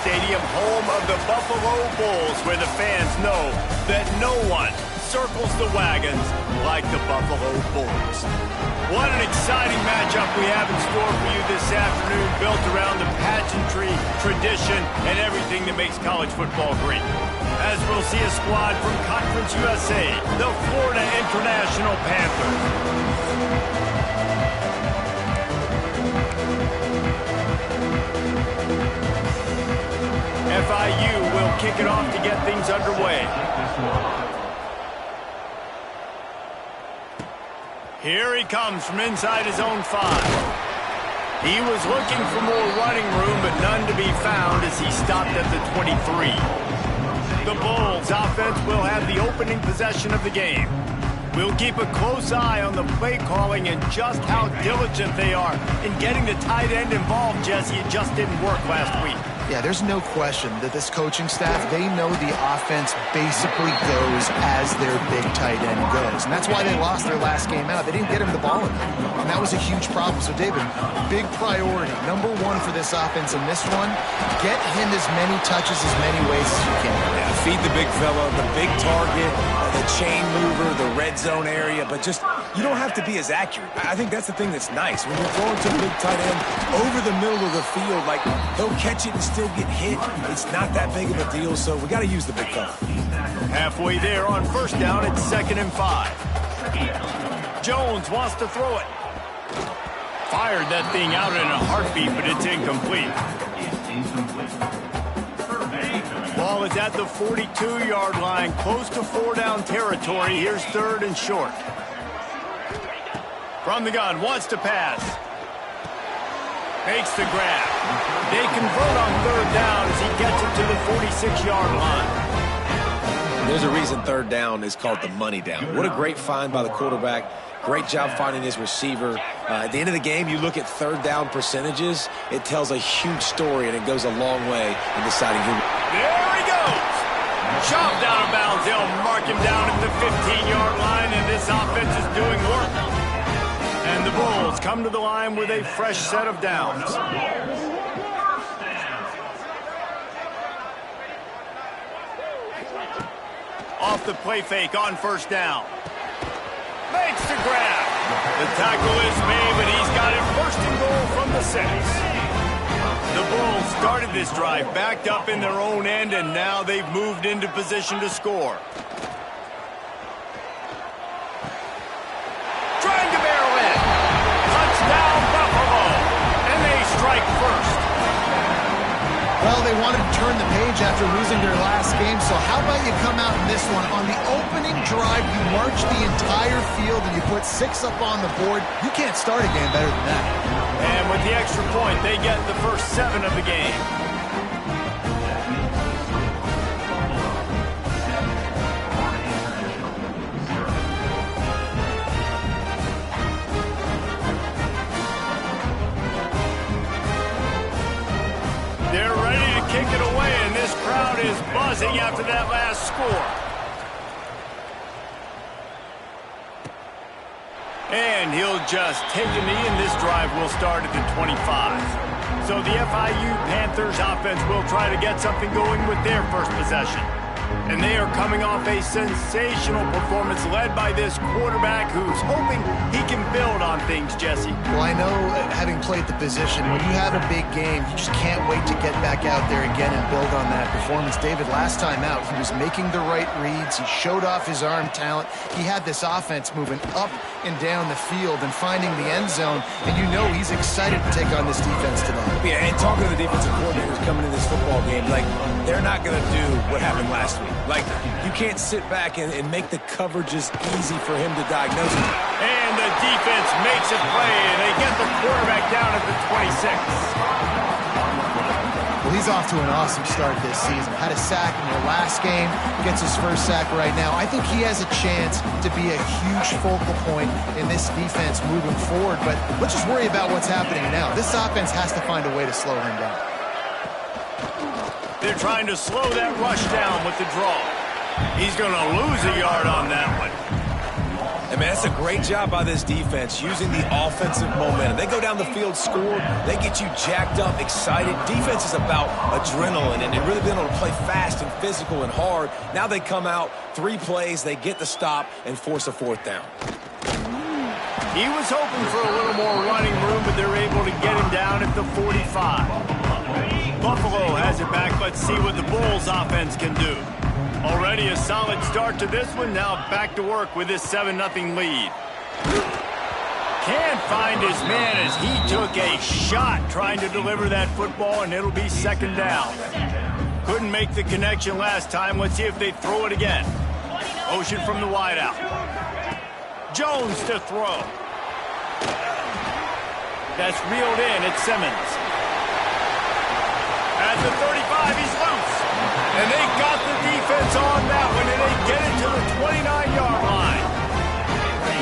Stadium, home of the Buffalo Bulls, where the fans know that no one circles the wagons like the Buffalo Bulls. What an exciting matchup we have in store for you this afternoon, built around the pageantry, tradition, and everything that makes college football great. As we'll see a squad from Conference USA, the Florida International Panthers. FIU will kick it off to get things underway. Here he comes from inside his own 5. He was looking for more running room, but none to be found as he stopped at the 23. The Bulls offense will have the opening possession of the game. We'll keep a close eye on the play calling and just how diligent they are in getting the tight end involved, Jesse. It just didn't work last week. Yeah, there's no question that this coaching staff, they know the offense basically goes as their big tight end goes. And that's why they lost their last game out. They didn't get him the ball enough. And that was a huge problem. So, David, big priority. Number 1 for this offense in this one, get him as many touches, as many ways as you can. Yeah, feed the big fella, the big target, the chain mover, the red zone area. But just, you don't have to be as accurate. I think that's the thing that's nice. When you're throwing to the big tight end over the middle of the field, like, he'll catch it and still get hit. It's not that big of a deal, so we got to use the big fella. Halfway there on first down, it's 2nd and 5. Jones wants to throw it. Fired that thing out in a heartbeat, but it's incomplete. Ball is at the 42-yard line, close to 4-down territory. Here's 3rd and short. From the gun, wants to pass. Makes the grab. They convert on 3rd down as he gets it to the 46-yard line. There's a reason 3rd down is called the money down. What a great find by the quarterback. Great job finding his receiver. At the end of the game, you look at 3rd down percentages. It tells a huge story, and it goes a long way in deciding who. There he goes. Chopped out of bounds. They'll mark him down at the 15-yard line, and this offense is doing work. And the Bulls come to the line with a fresh set of downs. Off the play fake on 1st down. Makes the grab. The tackle is made, but he's got it 1st and goal from the 6. The Bulls started this drive backed up in their own end, and now they've moved into position to score. Trying to barrel in. Touchdown, Buffalo. And they strike first. Well, they wanted to turn the page after losing their last game, so how about you come out in this one? On the opening drive, you march the entire field and you put 6 up on the board. You can't start a game better than that. And with the extra point, they get the first 7 of the game. They're ready to kick it away, and this crowd is buzzing after that last score. And he'll just take a knee, and this drive will start at the 25. So the FIU Panthers offense will try to get something going with their first possession. And they are coming off a sensational performance led by this quarterback who's hoping he can build on things, Jesse. Well, I know, having played the position, when you have a big game, you just can't wait to get back out there again and build on that performance. David, last time out, he was making the right reads. He showed off his arm talent. He had this offense moving up and down the field and finding the end zone. And you know he's excited to take on this defense today. Yeah, and talking to the defensive coordinators coming in this football game, like, they're not going to do what happened last week. Like, you can't sit back and make the coverages easy for him to diagnose. And the defense makes a play, and they get the quarterback down at the 26. Well, he's off to an awesome start this season. Had a sack in their last game, gets his first sack right now. I think he has a chance to be a huge focal point in this defense moving forward, but let's just worry about what's happening now. This offense has to find a way to slow him down. They're trying to slow that rush down with the draw. He's going to lose a yard on that one. And, man, that's a great job by this defense, using the offensive momentum. They go down the field, score, they get you jacked up, excited. Defense is about adrenaline and really being able to play fast and physical and hard. Now they come out, 3 plays, they get the stop and force a 4th down. He was hoping for a little more running room, but they're able to get him down at the 45. Buffalo has it back. Let's see what the Bulls offense can do. Already a solid start to this one. Now back to work with this 7-0 lead. Can't find his man as he took a shot trying to deliver that football, and it'll be 2nd down. Couldn't make the connection last time. Let's see if they throw it again. Motion from the wideout. Jones to throw. That's reeled in. It's Simmons. At the 35, he's loose. And they got the defense on that one, and they get it to the 29-yard line.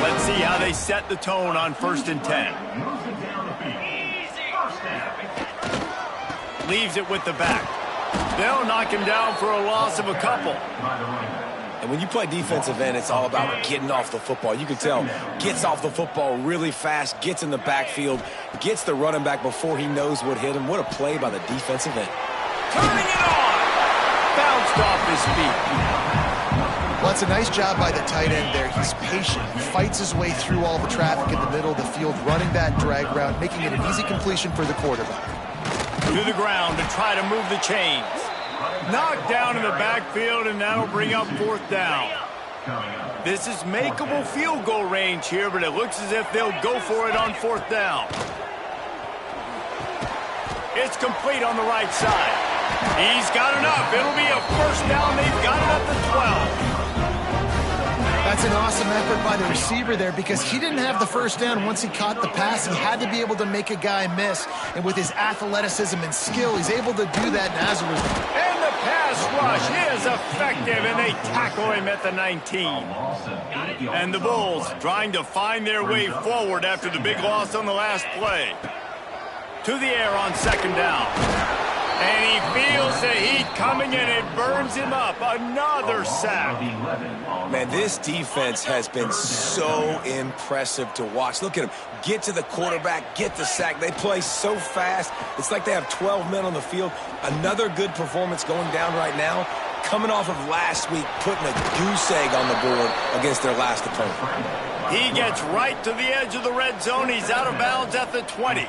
Let's see how they set the tone on 1st and 10. Leaves it with the back. They'll knock him down for a loss of a couple. And when you play defensive end, it's all about getting off the football. You can tell, gets off the football really fast, gets in the backfield, gets the running back before he knows what hit him. What a play by the defensive end. Turning it on! Bounced off his feet. Well, it's a nice job by the tight end there. He's patient. He fights his way through all the traffic in the middle of the field, running that drag route, making it an easy completion for the quarterback. To the ground to try to move the chains. Knocked down in the backfield, and that'll bring up 4th down. This is makeable field goal range here, but it looks as if they'll go for it on 4th down. It's complete on the right side. He's got enough. It'll be a 1st down. They've got it at the 12. That's an awesome effort by the receiver there because he didn't have the 1st down once he caught the pass. He had to be able to make a guy miss. And with his athleticism and skill, he's able to do that as a result. And the pass rush is effective, and they tackle him at the 19. And the Bulls trying to find their way forward after the big loss on the last play. To the air on 2nd down. And he feels the heat coming, and it burns him up. Another sack. Man, this defense has been so impressive to watch. Look at him. Get to the quarterback, get the sack. They play so fast. It's like they have 12 men on the field. Another good performance going down right now. Coming off of last week, putting a goose egg on the board against their last opponent. He gets right to the edge of the red zone. He's out of bounds at the 20.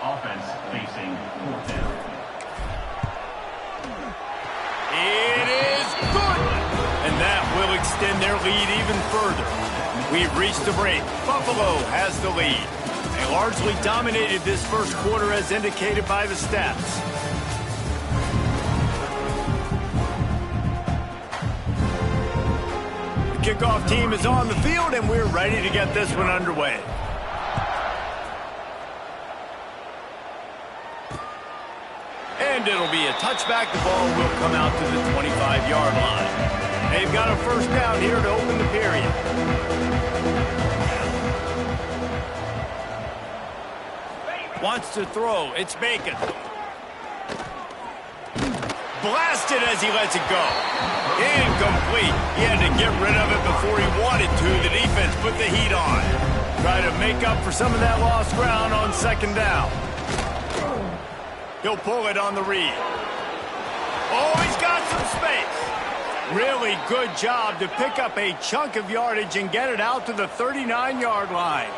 Offense facing 4th down. It is good. And that will extend their lead even further. We've reached the break. Buffalo has the lead. They largely dominated this 1st quarter as indicated by the stats. The kickoff team is on the field, and we're ready to get this one underway. And it'll be a touchback. The ball will come out to the 25-yard line. They've got a 1st down here to open the period. Wants to throw. It's Bacon. Blasted as he lets it go. Incomplete. He had to get rid of it before he wanted to. The defense put the heat on. Try to make up for some of that lost ground on 2nd down. He'll pull it on the read. Oh, he's got some space. Really good job to pick up a chunk of yardage and get it out to the 39-yard line.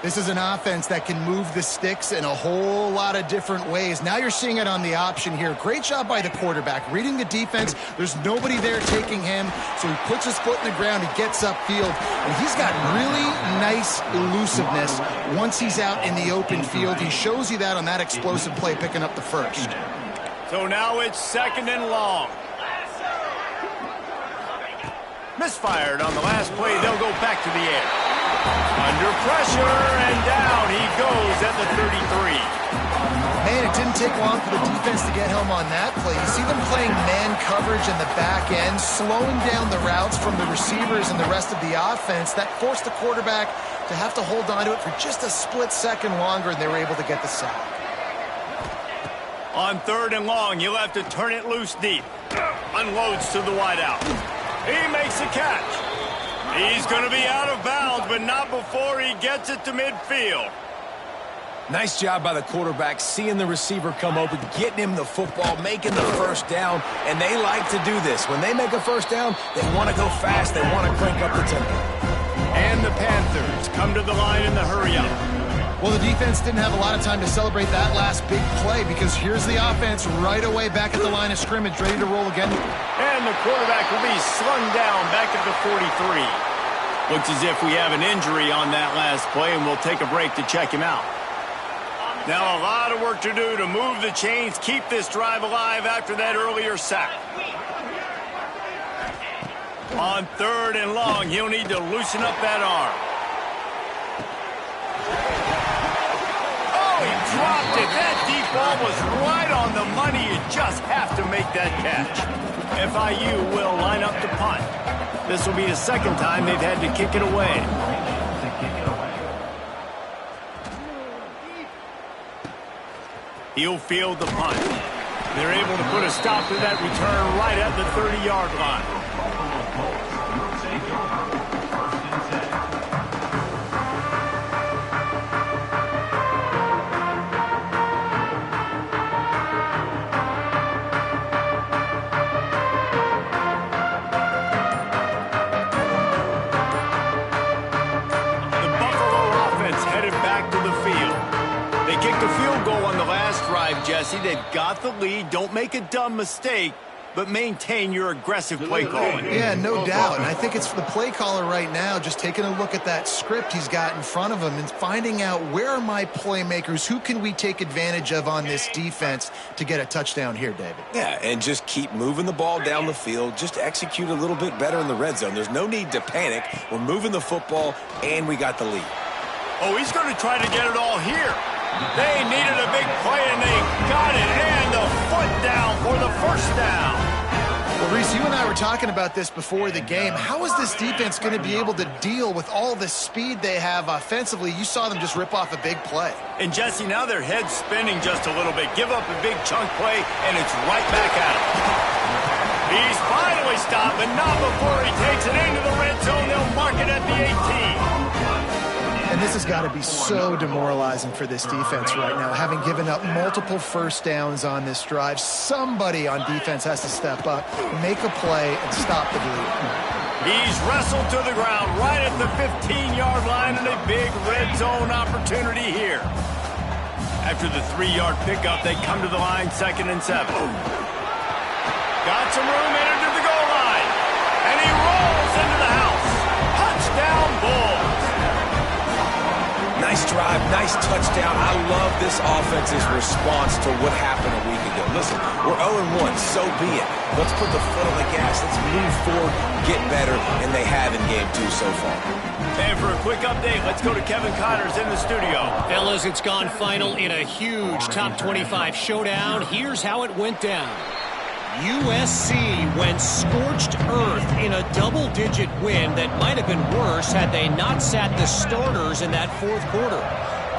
This is an offense that can move the sticks in a whole lot of different ways. Now you're seeing it on the option here. Great job by the quarterback. Reading the defense, there's nobody there taking him, so he puts his foot in the ground, he gets upfield, and he's got really nice elusiveness once he's out in the open field. He shows you that on that explosive play, picking up the 1st. So now it's 2nd and long. Misfired on the last play. They'll go back to the air. Under pressure, and down he goes at the 33. Man, it didn't take long for the defense to get home on that play. You see them playing man coverage in the back end, slowing down the routes from the receivers and the rest of the offense. That forced the quarterback to have to hold on to it for just a split second longer, and they were able to get the sack. On 3rd and long, you'll have to turn it loose deep. Unloads to the wideout. He makes a catch. He's going to be out of bounds, but not before he gets it to midfield. Nice job by the quarterback, seeing the receiver come open, getting him the football, making the first down, and they like to do this. When they make a first down, they want to go fast. They want to crank up the tempo. And the Panthers come to the line in the hurry-up. Well, the defense didn't have a lot of time to celebrate that last big play because here's the offense right away back at the line of scrimmage, ready to roll again. And the quarterback will be slung down back at the 43. Looks as if we have an injury on that last play, and we'll take a break to check him out. Now a lot of work to do to move the chains, keep this drive alive after that earlier sack. On 3rd and long, he'll need to loosen up that arm. Oh, he dropped it. That deep ball was right on the money. You just have to make that catch. FIU will line up to punt. This will be the second time they've had to kick it away. He'll field the punt. They're able to put a stop to that return right at the 30-yard line. The Buffalo offense headed back to the field. They kicked a field goal on the last drive, Jesse. They've got the lead. Don't make a dumb mistake, but maintain your aggressive play calling. Yeah, no doubt. And I think it's the play caller right now just taking a look at that script he's got in front of him and finding out where are my playmakers, who can we take advantage of on this defense to get a touchdown here, David. Yeah, and just keep moving the ball down the field. Just execute a little bit better in the red zone. There's no need to panic. We're moving the football, and we got the lead. Oh, he's going to try to get it all here. They needed a big play, and they got it. And the foot down for the first down. Well, Reese, you and I were talking about this before the game. How is this defense going to be able to deal with all the speed they have offensively? You saw them just rip off a big play. And, Jesse, now their head's spinning just a little bit. Give up a big chunk play, and it's right back at him. He's finally stopped, but not before he takes it into the red zone. They'll mark it at the 18. And this has got to be so demoralizing for this defense right now, having given up multiple first downs on this drive. Somebody on defense has to step up, make a play, and stop the bleed. He's wrestled to the ground right at the 15-yard line, and a big red zone opportunity here. After the 3-yard pickup, they come to the line, 2nd and 7. Got some room into the goal line, and he rolls into the house. Touchdown, Bulls. Nice drive, nice touchdown. I love this offense's response to what happened a week ago. Listen, we're 0-1, so be it. Let's put the foot on the gas. Let's move forward, get better, and they have in Game 2 so far. And for a quick update, let's go to Kevin Connors in the studio. Fellas, it's gone final in a huge top 25 showdown. Here's how it went down. USC went scorched earth in a double-digit win that might have been worse had they not sat the starters in that 4th quarter.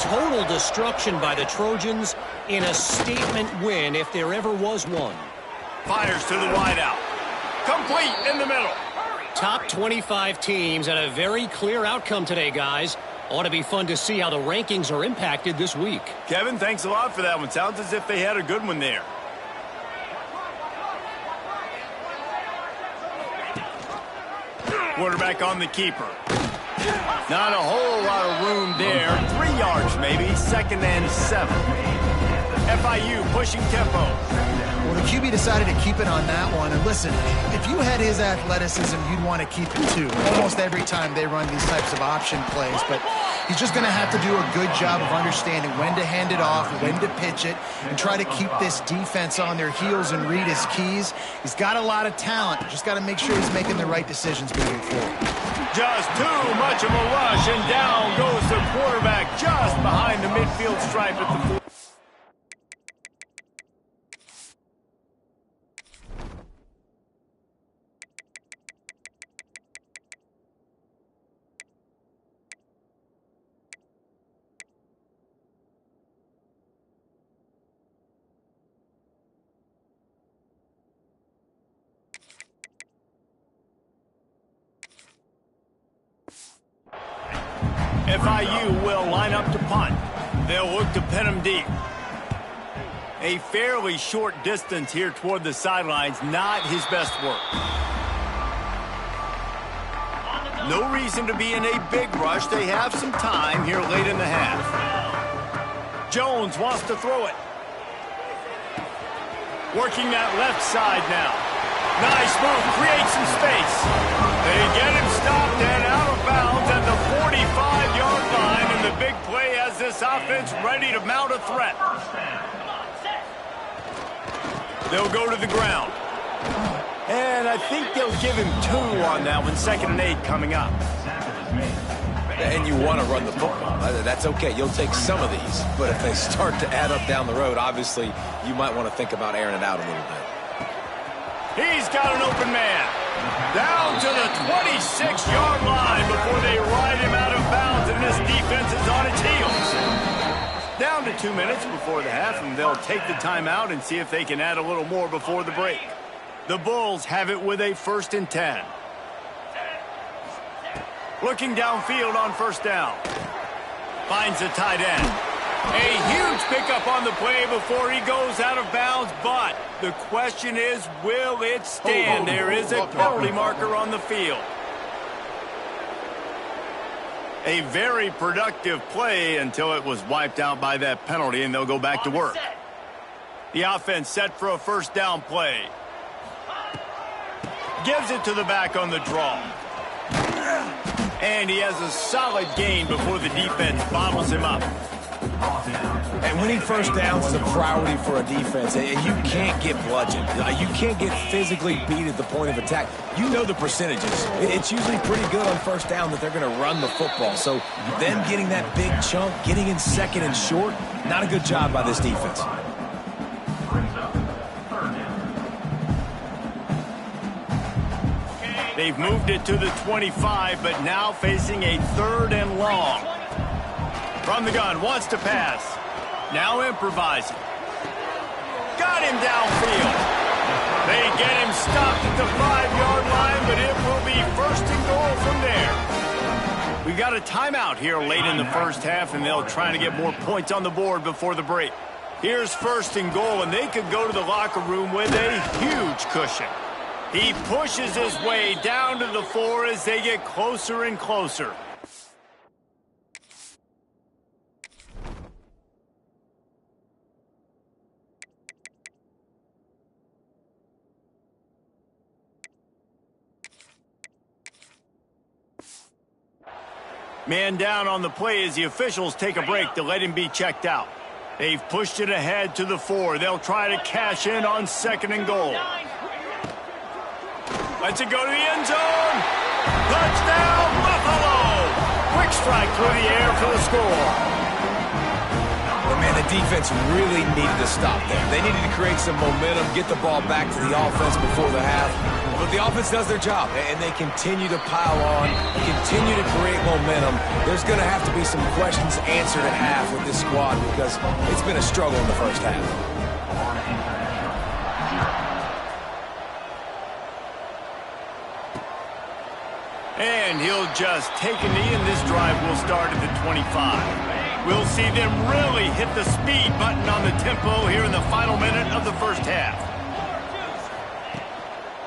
Total destruction by the Trojans in a statement win if there ever was one. Fires to the wideout. Complete in the middle. Top 25 teams and a very clear outcome today, guys. Ought to be fun to see how the rankings are impacted this week. Kevin, thanks a lot for that one. Sounds as if they had a good one there. Quarterback on the keeper. Not a whole lot of room there. 3 yards maybe. 2nd and 7. FIU pushing tempo. Well, the QB decided to keep it on that one. And listen, if you had his athleticism, you'd want to keep it too. Almost every time they run these types of option plays. But he's just going to have to do a good job of understanding when to hand it off, when to pitch it, and try to keep this defense on their heels and read his keys. He's got a lot of talent. Just got to make sure he's making the right decisions moving forward. Just too much of a rush, and down goes the quarterback just behind the midfield stripe at the 4. FIU will line up to punt. They'll look to pin him deep. A fairly short distance here toward the sidelines, not his best work. No reason to be in a big rush. They have some time here late in the half. Jones wants to throw it. Working that left side now. Nice move, creates some space. They get him stopped and out of bounds at the 45-yard line, and the big play has this offense ready to mount a threat. They'll go to the ground. And I think they'll give him 2 on that one. 2nd and 8 coming up. And you want to run the football. That's okay. You'll take some of these. But if they start to add up down the road, obviously, you might want to think about airing it out a little bit. He's got an open man. Down to the 26-yard line before they ride him out of bounds, and this defense is on its heels. Down to 2 minutes before the half, and they'll take the timeout and see if they can add a little more before the break. The Bulls have it with a 1st and 10. Looking downfield on 1st down. Finds a tight end. A huge pickup on the play before he goes out of bounds, but the question is, will it stand? There is a penalty marker on the field. A very productive play until it was wiped out by that penalty, and they'll go back to work. The offense set for a 1st down play. Gives it to the back on the draw. And he has a solid gain before the defense bottles him up. And winning 1st downs is a priority for a defense. And you can't get bludgeoned. You can't get physically beat at the point of attack. You know the percentages. It's usually pretty good on 1st down that they're going to run the football. So them getting that big chunk, getting in 2nd and short, not a good job by this defense. They've moved it to the 25, but now facing a 3rd and long. From the gun, wants to pass. Now improvising. Got him downfield. They get him stopped at the 5-yard line, but it will be 1st and goal from there. We got a timeout here late in the 1st half, and they'll try to get more points on the board before the break. Here's 1st and goal, and they could go to the locker room with a huge cushion. He pushes his way down to the 4 as they get closer and closer. Man down on the play as the officials take a break to let him be checked out. They've pushed it ahead to the 4. They'll try to cash in on 2nd and goal. Lets it go to the end zone. Touchdown, Buffalo! Quick strike through the air for the score. Well, man, the defense really needed to stop there. They needed to create some momentum, get the ball back to the offense before the half. But the offense does their job, and they continue to pile on, continue to create momentum. There's going to have to be some questions answered at half with this squad because it's been a struggle in the 1st half. And he'll just take a knee, and this drive will start at the 25. We'll see them really hit the speed button on the tempo here in the final minute of the 1st half.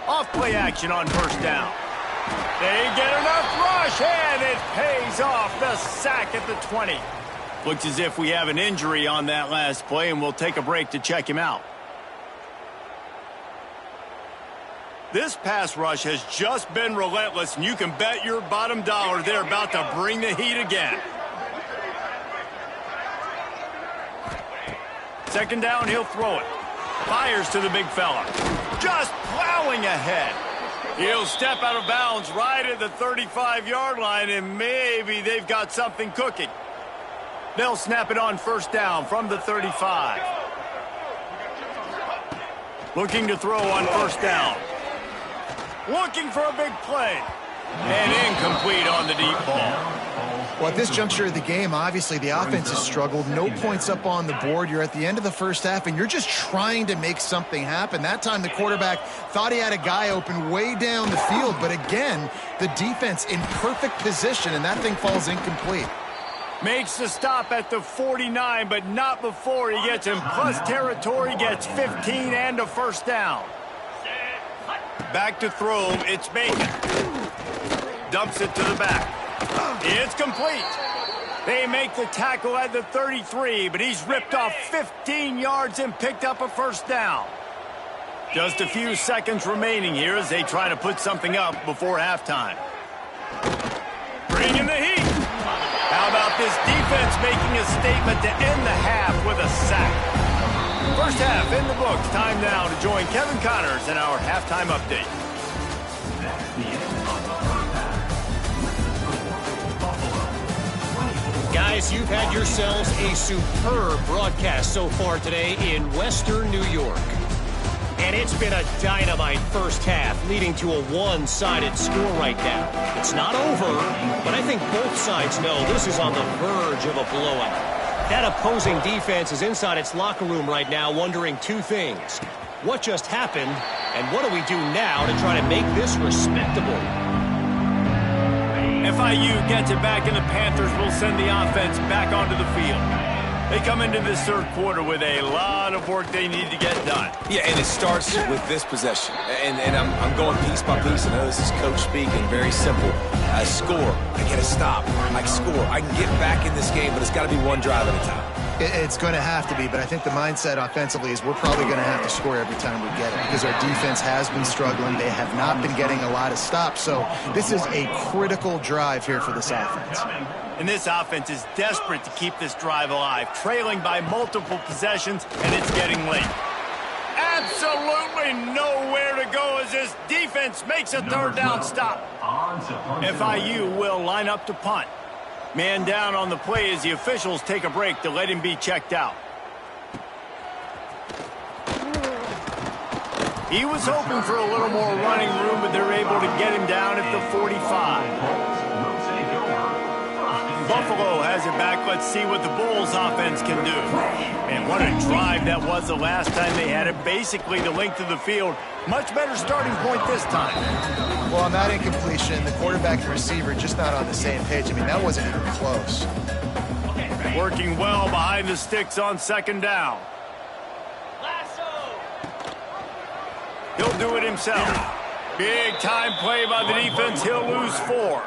Off-play action on 1st down. They get enough rush, and it pays off. The sack at the 20. Looks as if we have an injury on that last play, and we'll take a break to check him out. This pass rush has just been relentless, and you can bet your bottom dollar they're about to bring the heat again. 2nd down, he'll throw it. Fires to the big fella. Just plowing ahead. He'll step out of bounds right at the 35-yard line, and maybe they've got something cooking. They'll snap it on 1st down from the 35. Looking to throw on 1st down. Looking for a big play. And incomplete on the deep ball. Well, at this juncture of the game, obviously the offense has struggled. No points up on the board. You're at the end of the 1st half, and you're just trying to make something happen. That time the quarterback thought he had a guy open way down the field, but again, the defense in perfect position, and that thing falls incomplete. Makes the stop at the 49, but not before he gets in plus territory, gets 15 and a first down. Back to throw, it's Bacon. Dumps it to the back. It's complete. They make the tackle at the 33, but he's ripped off 15 yards and picked up a first down. Just a few seconds remaining here as they try to put something up before halftime. Bringing the heat. How about this defense making a statement to end the half with a sack? First half in the books. Time now to join Kevin Connors in our halftime update. Guys, you've had yourselves a superb broadcast so far today in Western New York. And it's been a dynamite first half, leading to a one-sided score right now. It's not over, but I think both sides know this is on the verge of a blowout. That opposing defense is inside its locker room right now wondering two things. What just happened, and what do we do now to try to make this respectable? FIU gets it back, and the Panthers will send the offense back onto the field. They come into this third quarter with a lot of work they need to get done. Yeah, and it starts with this possession. And I'm going piece by piece. I know this is coach speaking, very simple. I score, I get a stop, I score. I can get back in this game, but it's got to be one drive at a time. It's going to have to be, but I think the mindset offensively is we're probably going to have to score every time we get it because our defense has been struggling. They have not been getting a lot of stops, so this is a critical drive here for this offense. And this offense is desperate to keep this drive alive, trailing by multiple possessions, and it's getting late. Absolutely nowhere to go as this defense makes a third down stop. FIU will line up to punt. Man down on the play as the officials take a break to let him be checked out. He was hoping for a little more running room, but they're able to get him down at the 45. Buffalo has it back. Let's see what the Bulls offense can do. And what a drive that was the last time they had it. Basically the length of the field. Much better starting point this time. Well, on that incompletion, the quarterback and receiver just not on the same page. I mean, that wasn't even close. Working well behind the sticks on second down. He'll do it himself. Big time play by the defense. He'll lose 4.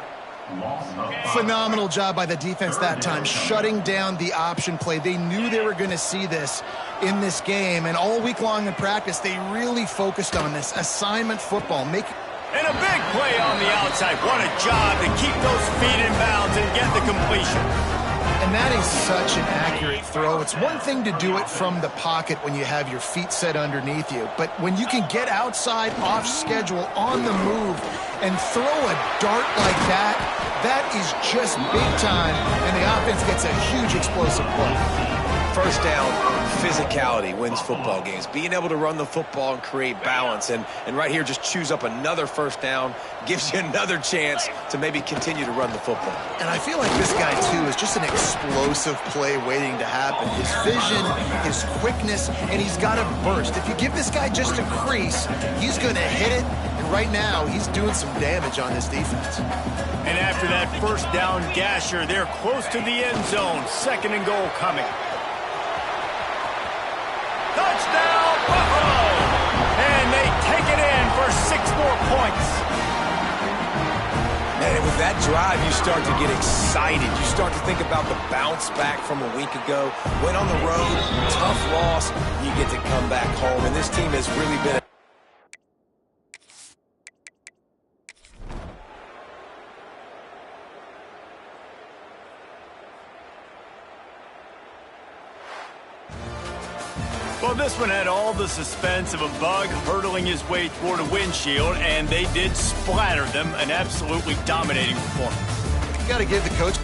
Phenomenal job by the defense that time, shutting down the option play. They knew they were going to see this in this game, and all week long in practice, they really focused on this assignment football. And a big play on the outside. What a job to keep those feet in bounds and get the completion. And that is such an accurate throw. It's one thing to do it from the pocket when you have your feet set underneath you, but when you can get outside, off schedule, on the move, and throw a dart like that, that is just big time, and the offense gets a huge explosive play. First down, physicality wins football games. Being able to run the football and create balance. And right here, just choose up another first down, gives you another chance to maybe continue to run the football. And I feel like this guy, too, is just an explosive play waiting to happen. His vision, his quickness, and he's got a burst. If you give this guy just a crease, he's going to hit it. And right now, he's doing some damage on this defense. And after that first down gasher, they're close to the end zone. Second and goal coming. Touchdown, Buffalo! And they take it in for 6 more points. And with that drive, you start to get excited. You start to think about the bounce back from a week ago. Went on the road, tough loss. You get to come back home. And this team has really been Well, this one had all the suspense of a bug hurtling his way toward a windshield, and they did splatter them. An absolutely dominating performance. You got to give the coach